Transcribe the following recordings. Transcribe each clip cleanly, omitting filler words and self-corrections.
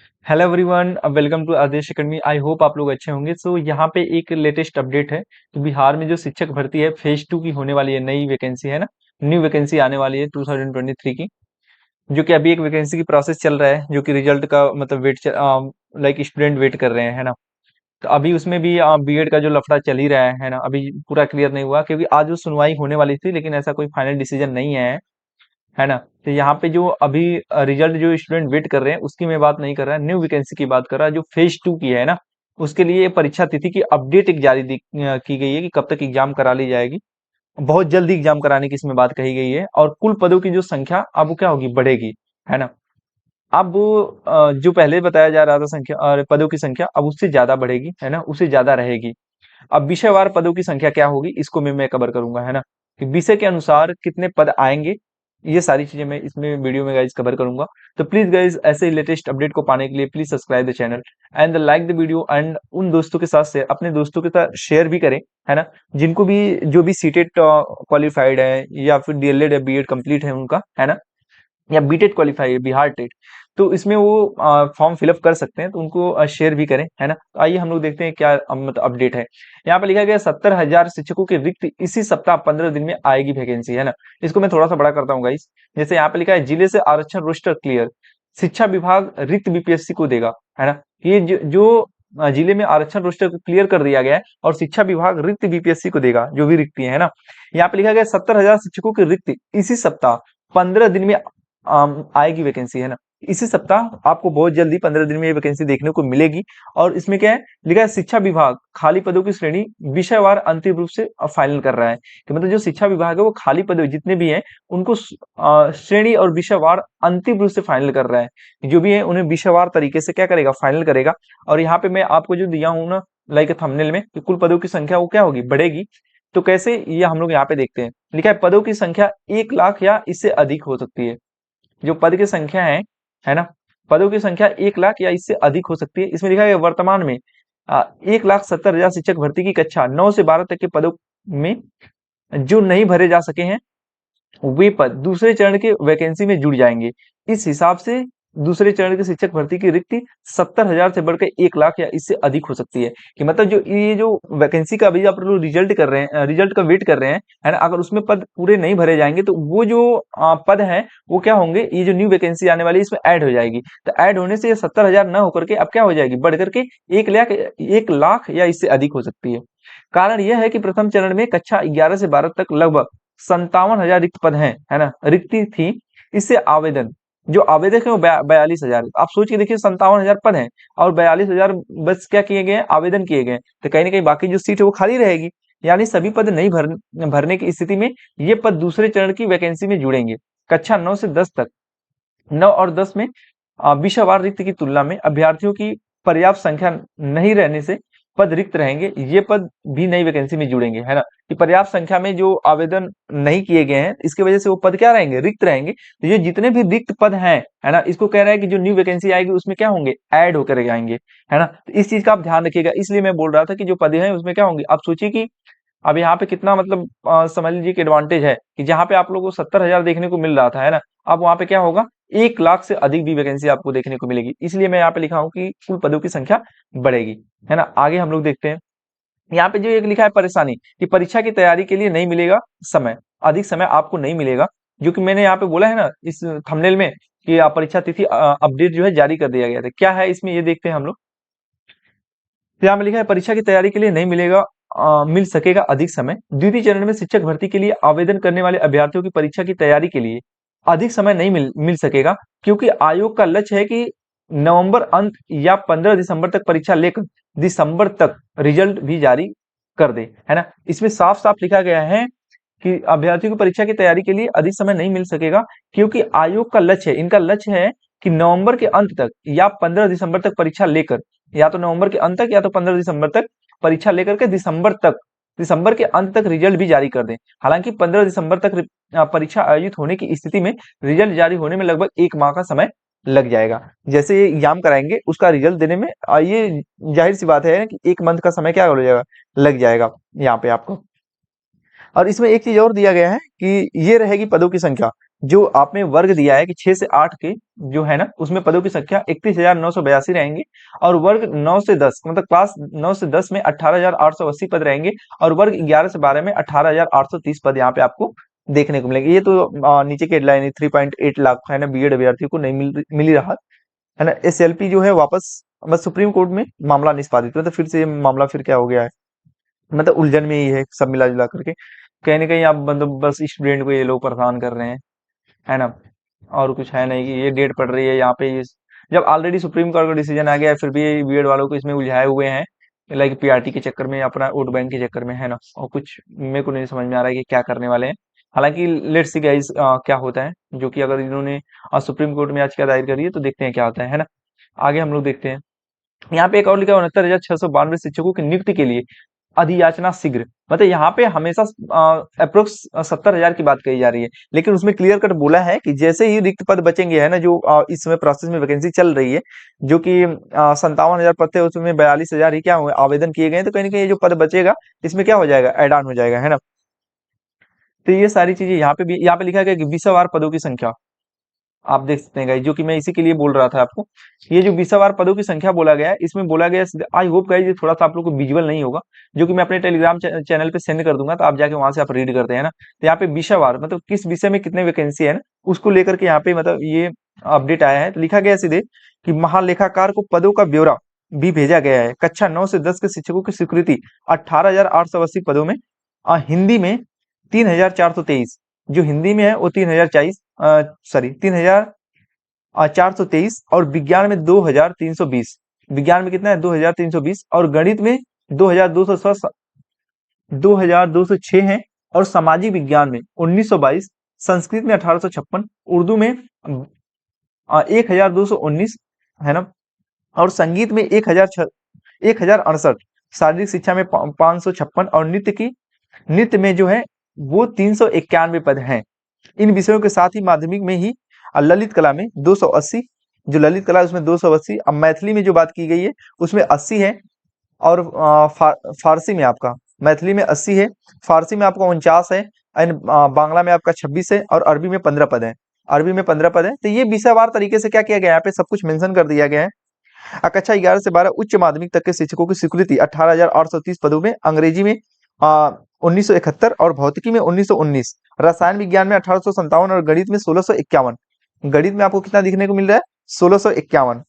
Hello everyone, welcome to Aadesh academy. I hope आप लोग अच्छे होंगे। सो यहाँ पे एक लेटेस्ट अपडेट है कि बिहार में जो शिक्षक भर्ती है फेज 2 की होने वाली है। नई वैकेंसी है ना, न्यू वैकेंसी आने वाली है 2023 की। जो कि अभी एक वैकेंसी की प्रोसेस चल रहा है, जो कि रिजल्ट का मतलब लाइक स्टूडेंट वेट कर रहे हैं ना। तो अभी उसमें भी बीएड का जो लफड़ा चल ही रहा है ना, अभी पूरा क्लियर नहीं हुआ क्योंकि आज वो सुनवाई होने वाली थी, लेकिन ऐसा कोई फाइनल डिसीजन नहीं है ना। तो यहाँ पे जो अभी रिजल्ट जो स्टूडेंट वेट कर रहे हैं उसकी मैं बात नहीं कर रहा, न्यू वैकेंसी की बात कर रहा, जो फेज 2 की है ना। उसके लिए परीक्षा तिथि की अपडेट एक जारी की गई है कि कब तक एग्जाम करा ली जाएगी। बहुत जल्दी एग्जाम कराने की इसमें बात कही गई है, और कुल पदों की जो संख्या अब वो क्या होगी, बढ़ेगी, है ना। अब जो पहले बताया जा रहा था संख्या और पदों की संख्या अब उससे ज्यादा बढ़ेगी, है ना, उससे ज्यादा रहेगी। अब विषयवार पदों की संख्या क्या होगी इसको मैं कवर करूंगा, है ना, कि विषय के अनुसार कितने पद आएंगे। ये सारी चीजें मैं इसमें वीडियो में गाइज कवर करूंगा। तो प्लीज गाइज ऐसे ही लेटेस्ट अपडेट को पाने के लिए please subscribe the channel and like the video, and उन दोस्तों के साथ शेयर, अपने दोस्तों के साथ शेयर भी करें, है ना, जिनको भी जो भी सीटेट क्वालिफाइड है या फिर डीएलएड या बीएड कंप्लीट है उनका, है ना, या बीटेड क्वालिफाई है, बिहार टेट। तो इसमें वो फॉर्म फिलअप कर सकते हैं, तो उनको शेयर भी करें, है ना। तो आइए हम लोग देखते हैं क्या मतलब अपडेट है। यहाँ पे लिखा गया 70,000 शिक्षकों की रिक्त इसी सप्ताह 15 दिन में आएगी वैकेंसी, है ना। इसको मैं थोड़ा सा बड़ा करता हूँ गाइस। जैसे यहाँ पे लिखा है जिले से आरक्षण रोस्टर क्लियर, शिक्षा विभाग रिक्त बीपीएससी को देगा, है ना। ये जिले में आरक्षण रोस्टर को क्लियर कर दिया गया है और शिक्षा विभाग रिक्त बीपीएससी को देगा, जो भी रिक्ति है ना। यहाँ पे लिखा गया 70,000 शिक्षकों की रिक्त इसी सप्ताह 15 दिन में आएगी वैकेंसी, है ना। इसी सप्ताह आपको बहुत जल्दी 15 दिन में ये वैकेंसी देखने को मिलेगी। और इसमें क्या है लिखा है, शिक्षा विभाग खाली पदों की श्रेणी विषयवार अंतिम रूप से फाइनल कर रहा है, कि मतलब जो शिक्षा विभाग है वो खाली पद जितने भी हैं उनको श्रेणी और विषयवार अंतिम रूप से फाइनल कर रहा है। जो भी है उन्हें विषयवार तरीके से क्या करेगा, फाइनल करेगा। और यहाँ पे मैं आपको जो दिया हूँ ना, लाइक थंबनेल में, कि कुल पदों की संख्या वो क्या होगी, बढ़ेगी। तो कैसे, ये हम लोग यहाँ पे देखते हैं। लिखा है पदों की संख्या 1 लाख या इससे अधिक हो सकती है। जो पद की संख्या है ना, पदों की संख्या 1 लाख या इससे अधिक हो सकती है। इसमें लिखा है वर्तमान में 1,70,000 शिक्षक भर्ती की कक्षा 9 से 12 तक के पदों में जो नहीं भरे जा सके हैं, वे पद दूसरे चरण के वैकेंसी में जुड़ जाएंगे। इस हिसाब से दूसरे चरण की शिक्षक भर्ती की रिक्ति 70,000 से बढ़कर 1 लाख या इससे अधिक हो सकती है। कि मतलब जो ये जो वैकेंसी का अभी आप लोग रिजल्ट कर रहे हैं, रिजल्ट का वेट कर रहे हैं, है ना, अगर उसमें पद पूरे नहीं भरे जाएंगे तो वो जो पद है वो क्या होंगे, ये जो न्यू वैकेंसी आने वाली है इसमें ऐड हो जाएगी। तो ऐड होने से ये 70,000 न होकर के अब क्या हो जाएगी, बढ़ करके 1 लाख या इससे अधिक हो सकती है। कारण यह है कि प्रथम चरण में कक्षा 11 से 12 तक लगभग 57,000 रिक्त पद हैं, है ना, रिक्ति थी। इससे आवेदन, जो आवेदक है वो 42,000। आप सोच के देखिए, 57,000 पद हैं और 42,000 बस क्या किए गए हैं, आवेदन किए गए हैं। तो कहीं ना कहीं बाकी जो सीट है वो खाली रहेगी। यानी सभी पद नहीं भरने की स्थिति में ये पद दूसरे चरण की वैकेंसी में जुड़ेंगे। कक्षा 9 से 10 तक, 9 और 10 में विषयवार रिक्त की तुलना में अभ्यर्थियों की पर्याप्त संख्या नहीं रहने से पद रिक्त रहेंगे। ये पद भी नई वैकेंसी में जुड़ेंगे, है ना, कि पर्याप्त संख्या में जो आवेदन नहीं किए गए हैं इसकी वजह से वो पद क्या रहेंगे, रिक्त रहेंगे। तो ये जितने भी रिक्त पद हैं, है ना, इसको कह रहा है कि जो न्यू वैकेंसी आएगी उसमें क्या होंगे, ऐड होकर आएंगे, है ना। तो इस चीज का आप ध्यान रखिएगा। इसलिए मैं बोल रहा था कि जो पद हैं उसमें क्या होंगे। आप सोचिए कि अब यहाँ पे कितना मतलब समझ लीजिए कि एडवांटेज है कि जहां पे आप लोगों को 70,000 देखने को मिल रहा था, है ना, अब वहां पे क्या होगा, 1 लाख से अधिक भी वैकेंसी आपको देखने को मिलेगी। इसलिए मैं यहाँ पे लिखा हूँ कि कुल पदों की संख्या बढ़ेगी, है ना। आगे हम लोग देखते हैं। यहाँ पे जो एक लिखा है परेशानी, कि परीक्षा की तैयारी के लिए नहीं मिलेगा समय, अधिक समय आपको नहीं मिलेगा। जो कि मैंने यहाँ पे बोला है ना इस थंबनेल में, कि परीक्षा तिथि अपडेट जो है जारी कर दिया गया था। क्या है इसमें ये देखते हैं हम लोग। तो यहाँ पे लिखा है परीक्षा की तैयारी के लिए नहीं मिलेगा मिल सकेगा अधिक समय। द्वितीय चरण में शिक्षक भर्ती के लिए आवेदन करने वाले अभ्यर्थियों की परीक्षा की तैयारी के लिए अधिक समय नहीं मिल सकेगा, क्योंकि आयोग का लक्ष्य है कि नवंबर अंत या 15 दिसंबर तक परीक्षा लेकर दिसंबर तक रिजल्ट भी जारी कर दे, है ना। इसमें साफ साफ लिखा गया है कि अभ्यर्थियों की परीक्षा की तैयारी के लिए अधिक समय नहीं मिल सकेगा, क्योंकि आयोग का लक्ष्य है, इनका लक्ष्य है कि नवंबर के अंत तक या 15 दिसंबर तक परीक्षा लेकर, या तो नवंबर के अंत तक या तो 15 दिसंबर तक परीक्षा लेकर के दिसंबर के अंत तक रिजल्ट भी जारी कर दें। हालांकि 15 दिसंबर तक परीक्षा आयोजित होने की स्थिति में रिजल्ट जारी होने में लगभग 1 माह का समय लग जाएगा। जैसे ये एग्जाम कराएंगे उसका रिजल्ट देने में ये जाहिर सी बात है कि 1 मंथ का समय क्या हो जाएगा, लग जाएगा यहाँ पे आपको। और इसमें एक चीज और दिया गया है कि ये रहेगी पदों की संख्या, जो आपने वर्ग दिया है कि 6 से 8 के जो है ना उसमें पदों की संख्या 31,982 रहेंगे, और वर्ग 9 से 10 मतलब क्लास 9 से 10 में 18,880 पद रहेंगे, और वर्ग 11 से 12 में 18,830 पद यहाँ पे आपको देखने को मिलेंगे। ये तो नीचे की हेडलाइन है, 3.8 लाख है ना बीएड अभ्यर्थियों को नहीं मिली राहत, है ना। एसएलपी जो है वापस बस सुप्रीम कोर्ट में मामला निष्पादित, मतलब फिर से ये मामला फिर क्या हो गया है, मतलब उलझन में ही है सब मिला जुला करके। कहीं ना कहीं आप मतलब बस स्टूडेंट को ये लोग परेशान कर रहे हैं, है ना। और कुछ है नहीं कि ये डेट पड़ रही है यहाँ पे, ये जब ऑलरेडी सुप्रीम कोर्ट का डिसीजन आ गया है, फिर भी बीएड वालों को इसमें उलझाए हुए हैं, लाइक पीआरटी के चक्कर में, अपना वोट बैंक के चक्कर में, है ना। और कुछ मेरे को नहीं समझ में आ रहा है कि क्या करने वाले हैं। हालांकि लेट्स सी गाइस क्या होता है, जो कि अगर इन्होंने सुप्रीम कोर्ट में याचिका दायर करी है तो देखते हैं क्या होता है ना। आगे हम लोग देखते हैं। यहाँ पे एक और लिखा है 69,692 शिक्षकों की नियुक्ति के लिए अधियाचना शीघ्र, मतलब यहाँ पे हमेशा अप्रोक्स 70,000 की बात कही जा रही है, लेकिन उसमें क्लियर कट बोला है कि जैसे ही रिक्त पद बचेंगे, है ना, जो इस समय प्रोसेस में वैकेंसी चल रही है, जो कि 57,000 पद थे, उसमें 42,000 ही क्या हुए आवेदन किए गए हैं, तो कहीं ना कहीं ये जो पद बचेगा इसमें क्या हो जाएगा, एड ऑन हो जाएगा, है ना। तो ये सारी चीजें यहाँ पे भी, यहाँ पे लिखा गया कि 20वार पदों की संख्या आप देख सकते हैं गाइस, जो कि मैं इसी के लिए बोल रहा था आपको। ये जो 20वार पदों की संख्या बोला गया है, इसमें बोला गया, आई होप गाइस ये थोड़ा सा आप लोग को विजुअल नहीं होगा, जो कि मैं अपने टेलीग्राम चैनल पे सेंड कर दूंगा, तो आप जाके वहां से आप रीड करते हैं ना। तो यहाँ पे 20वार मतलब किस विषय में कितने वैकेंसी है ना, उसको लेकर के यहाँ पे मतलब ये अपडेट आया है। तो लिखा गया है सीधे कि महालेखाकार को पदों का ब्यौरा भी भेजा गया है। कक्षा 9 से 10 के शिक्षकों की स्वीकृति 18,880 पदों में, हिंदी में 3,423, जो हिंदी में है वो 3,040, सॉरी 3,423, और विज्ञान में 2,320, विज्ञान में कितना है 2,320, और गणित में 2,206, 2,206 है, और सामाजिक विज्ञान में 1,922, संस्कृत में 1,856, उर्दू में 1,219, है ना, और संगीत में 1,068, शारीरिक शिक्षा में 556, और नृत्य में जो है वो 391 पद हैं। इन विषयों के साथ ही माध्यमिक में ही ललित कला में 280, जो ललित कला है उसमें 280, अब मैथिली में जो बात की गई है उसमें 80 है, और फारसी में आपका, मैथिली में 80 है, फारसी में आपका 49 है, एंड बांग्ला में आपका 26 है, और अरबी में 15 पद है, अरबी में 15 पद है। तो ये विषयवार तरीके से क्या किया गया है, यहाँ पे सब कुछ मेंशन कर दिया गया है। कक्षा 11 से 12 उच्च माध्यमिक तक के शिक्षकों की स्वीकृति 18,830 पदों में, अंग्रेजी में 1971, और भौतिकी में 1919, रसायन विज्ञान में 1857, और गणित में 1651। गणित में आपको कितना दिखने को मिल रहा है, 1651,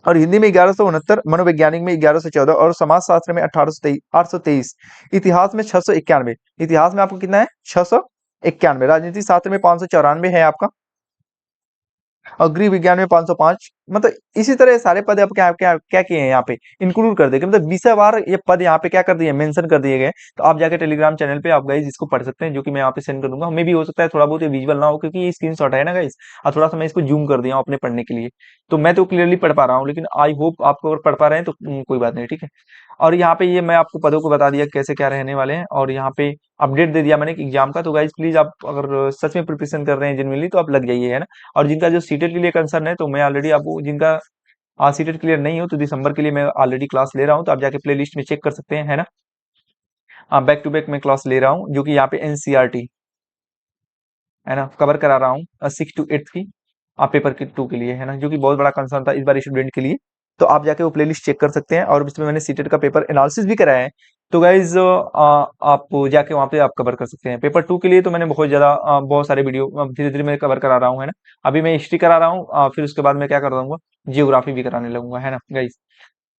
और हिंदी में 1169, मनोवैज्ञानिक में 1114, और समाज शास्त्र में 823, इतिहास में 691, इतिहास में आपको कितना है 691, राजनीति शास्त्र में 594 है आपका, और गृह विज्ञान में 505, मतलब इसी तरह सारे पद अब क्या क्या क्या किए हैं यहाँ पे इंक्लूड कर देंगे, मतलब विषयवार ये पद यहाँ पे क्या कर दिए मेंशन कर दिए गए। तो आप जाके टेलीग्राम चैनल पे आप गाइज इसको पढ़ सकते हैं, जो कि मैं यहाँ पे सेंड कर दूंगा। हमें भी हो सकता है थोड़ा बहुत ये विजुअल ना हो, क्योंकि ये स्क्रीनशॉट है ना गाइज, और थोड़ा सा मैं इसको जूम कर दिया हूँ अपने पढ़ने के लिए, तो मैं तो क्लियरली पढ़ पा रहा हूँ, लेकिन आई होप आपको अगर पढ़ पा रहे हैं तो कोई बात नहीं, ठीक है। और यहाँ पे ये मैं आपको पदों को बता दिया कैसे क्या रहने वाले हैं, और यहाँ पे अपडेट दे दिया मैंने एग्जाम का। तो गाइज प्लीज आप अगर सच में प्रिपरेशन कर रहे हैं जेनुइनली, तो आप लग जाइए, है ना। और जिनका जो सीटेट के लिए कंसर्न है, तो मैं ऑलरेडी आपको, जिनका सीटेट क्लियर नहीं हो, तो दिसंबर के लिए मैं ऑलरेडी क्लास ले रहा हूँ, तो आप जाके प्ले लिस्ट में चेक कर सकते हैं, है ना। बैक टू बैक मैं क्लास ले रहा हूँ, जो कि यहाँ पे एनसीईआरटी है ना कवर करा रहा हूँ 6 to 8 की, आप पेपर के 2 के लिए, है ना, जो कि बहुत बड़ा कंसर्न था इस बार स्टूडेंट के लिए। तो आप जाके वो प्लेलिस्ट चेक कर सकते हैं, और इसमें मैंने सीटेट का पेपर एनालिसिस भी कराया है। तो गाइज आप जाके वहाँ पे आप कवर कर सकते हैं। पेपर 2 के लिए तो मैंने बहुत ज्यादा बहुत सारे वीडियो धीरे धीरे मैं कवर करा रहा हूँ, है ना। अभी मैं हिस्ट्री करा रहा हूँ, फिर उसके बाद मैं क्या कर दूंगा, जियोग्राफी भी कराने लगूंगा, है ना गाइज।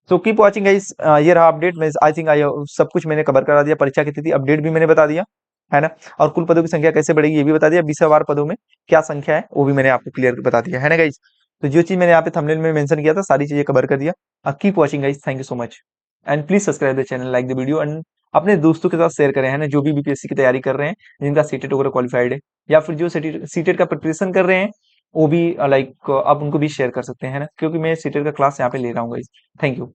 तो कीप वाचिंग गाइस, ये रहा अपडेट। मैं आई थिंक आई सब कुछ मैंने कवर करा दिया, परीक्षा की तिथि अपडेट भी मैंने बता दिया, है ना, और कुल पदों की संख्या कैसे बढ़ेगी ये भी बता दिया, 20वार पदों में क्या संख्या है वो भी मैंने आपको क्लियर बता दिया, है ना गाइस। तो जो चीज मैंने यहाँ पे थंबनेल में मेंशन किया था सारी चीजें कवर कर दिया। Keep watching guys, thank you so much, and please subscribe the channel, like the video, and अपने दोस्तों के साथ शेयर करें, है ना, जो भी बीपीएससी की तैयारी कर रहे हैं, जिनका सीटेट वगैरह क्वालिफाइड है, या फिर जो सीटेट का प्रिपरेशन कर रहे हैं, वो भी लाइक आप उनको भी शेयर कर सकते हैं, है ना, क्योंकि मैं सीटेट का क्लास यहाँ पे ले रहा हूँ गाइस। Thank you.